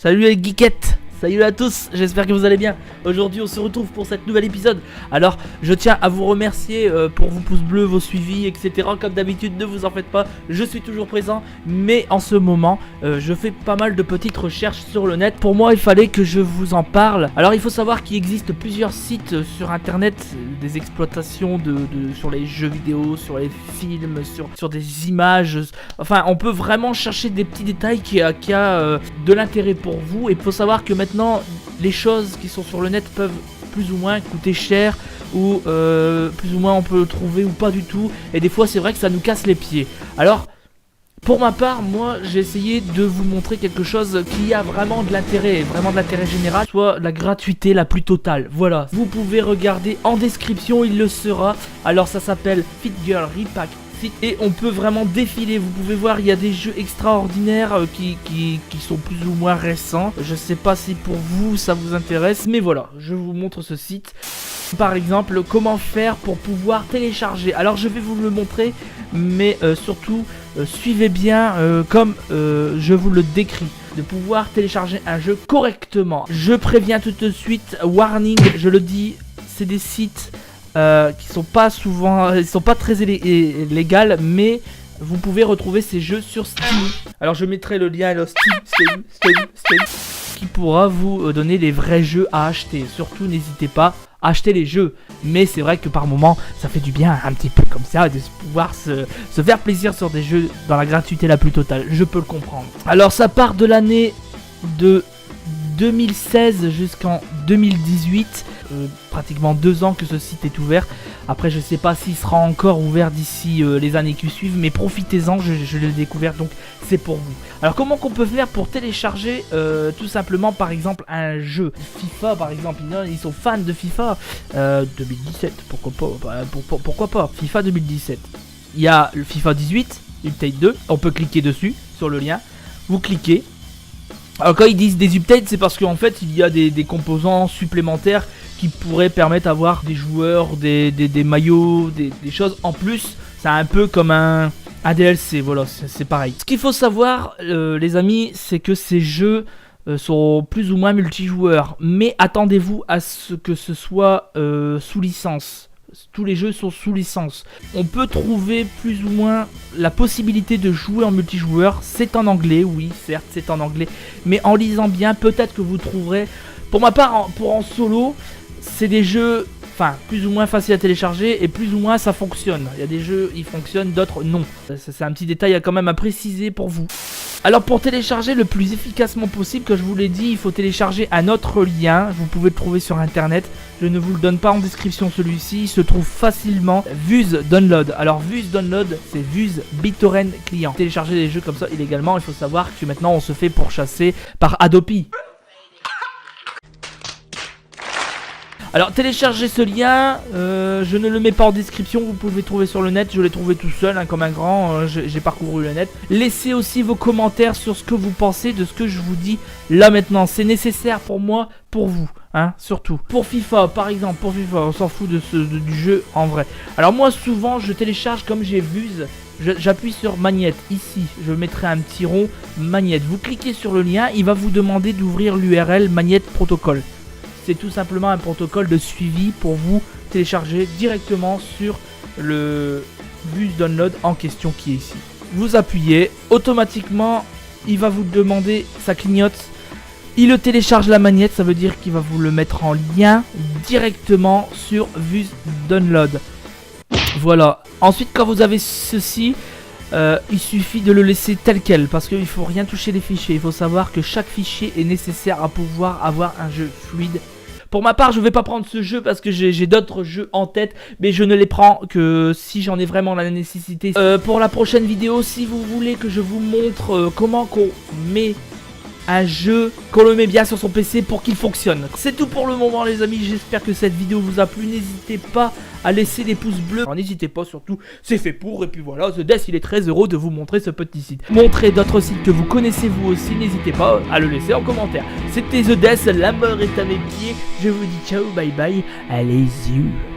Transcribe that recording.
Salut les geekettes, salut à tous, j'espère que vous allez bien. Aujourd'hui on se retrouve pour cet nouvel épisode. Alors je tiens à vous remercier pour vos pouces bleus, vos suivis, etc. Comme d'habitude, ne vous en faites pas, je suis toujours présent. Mais en ce moment je fais pas mal de petites recherches sur le net. Pour moi il fallait que je vous en parle. Alors il faut savoir qu'il existe plusieurs sites sur internet, des exploitations sur les jeux vidéo, sur les films, sur des images. Enfin on peut vraiment chercher des petits détails qui a de l'intérêt pour vous. Et il faut savoir que maintenant les choses qui sont sur le net peuvent plus ou moins coûter cher, ou plus ou moins on peut le trouver ou pas du tout, et des fois c'est vrai que ça nous casse les pieds. Alors pour ma part, moi j'ai essayé de vous montrer quelque chose qui a vraiment de l'intérêt général, soit la gratuité la plus totale. Voilà, vous pouvez regarder en description, il le sera. Alors ça s'appelle Fit Girl Repack, et on peut vraiment défiler. Vous pouvez voir, il y a des jeux extraordinaires qui sont plus ou moins récents. Je sais pas si pour vous ça vous intéresse, mais voilà, je vous montre ce site. Par exemple, comment faire pour pouvoir télécharger. Alors je vais vous le montrer, mais surtout suivez bien comme je vous le décris, de pouvoir télécharger un jeu correctement. Je préviens tout de suite, warning, je le dis, c'est des sites qui sont pas souvent, ils sont pas très légales, mais vous pouvez retrouver ces jeux sur Steam. Alors je mettrai le lien à Steam, qui pourra vous donner les vrais jeux à acheter. Surtout n'hésitez pas à acheter les jeux, mais c'est vrai que par moment ça fait du bien un petit peu comme ça de pouvoir se faire plaisir sur des jeux dans la gratuité la plus totale. Je peux le comprendre. Alors ça part de l'année de 2016 jusqu'en 2018, pratiquement 2 ans que ce site est ouvert. Après je sais pas s'il sera encore ouvert d'ici les années qui suivent, mais profitez-en, je l'ai découvert, donc c'est pour vous. Alors comment qu'on peut faire pour télécharger tout simplement par exemple un jeu FIFA par exemple, ils sont fans de FIFA 2017, pourquoi pas FIFA 2017. Il y a le FIFA 18 Update 2, on peut cliquer dessus sur le lien, vous cliquez. Alors quand ils disent des updates, c'est parce qu'en fait il y a des composants supplémentaires qui pourraient permettre d'avoir des joueurs, des maillots, des choses en plus. C'est un peu comme un DLC, voilà, c'est pareil. Ce qu'il faut savoir les amis, c'est que ces jeux sont plus ou moins multijoueurs, mais attendez-vous à ce que ce soit sous licence. Tous les jeux sont sous licence. On peut trouver plus ou moins la possibilité de jouer en multijoueur. C'est en anglais, oui, certes, c'est en anglais. Mais en lisant bien, peut-être que vous trouverez. Pour ma part, pour en solo, c'est des jeux, enfin, plus ou moins faciles à télécharger et plus ou moins ça fonctionne. Il y a des jeux, ils fonctionnent, d'autres non. C'est un petit détail quand même à préciser pour vous. Alors pour télécharger le plus efficacement possible, que je vous l'ai dit, il faut télécharger un autre lien. Vous pouvez le trouver sur internet. Je ne vous le donne pas en description, celui-ci. Il se trouve facilement. Vuz Download. Alors Vuz Download, c'est Vuz BitTorrent Client. Télécharger des jeux comme ça illégalement, il faut savoir que maintenant on se fait pourchasser par Adopi. Alors téléchargez ce lien, je ne le mets pas en description, vous pouvez le trouver sur le net, je l'ai trouvé tout seul hein, comme un grand, j'ai parcouru le net. Laissez aussi vos commentaires sur ce que vous pensez de ce que je vous dis là maintenant, c'est nécessaire pour moi, pour vous, hein, surtout. Pour FIFA par exemple, pour FIFA, on s'en fout du jeu en vrai. Alors moi souvent je télécharge comme j'ai vu, j'appuie sur Magnette, ici, je mettrai un petit rond Magnette. Vous cliquez sur le lien, il va vous demander d'ouvrir l'URL Magnette Protocol. C'est tout simplement un protocole de suivi pour vous télécharger directement sur le Vuz Download en question qui est ici. Vous appuyez, automatiquement il va vous demander, ça clignote, il le télécharge la magnette, ça veut dire qu'il va vous le mettre en lien directement sur Vuz Download. Voilà, ensuite quand vous avez ceci, il suffit de le laisser tel quel parce qu'il ne faut rien toucher les fichiers. Il faut savoir que chaque fichier est nécessaire à pouvoir avoir un jeu fluide. Pour ma part, je ne vais pas prendre ce jeu parce que j'ai d'autres jeux en tête, mais je ne les prends que si j'en ai vraiment la nécessité. Pour la prochaine vidéo, si vous voulez que je vous montre comment qu'on met un jeu, qu'on le met bien sur son PC pour qu'il fonctionne. C'est tout pour le moment les amis, j'espère que cette vidéo vous a plu. N'hésitez pas à laisser des pouces bleus, n'hésitez pas surtout, c'est fait pour. Et puis voilà, The Death il est très heureux de vous montrer ce petit site. Montrez d'autres sites que vous connaissez vous aussi, n'hésitez pas à le laisser en commentaire. C'était The Death, la mort est à mes pieds. Je vous dis ciao, bye bye, allez-y.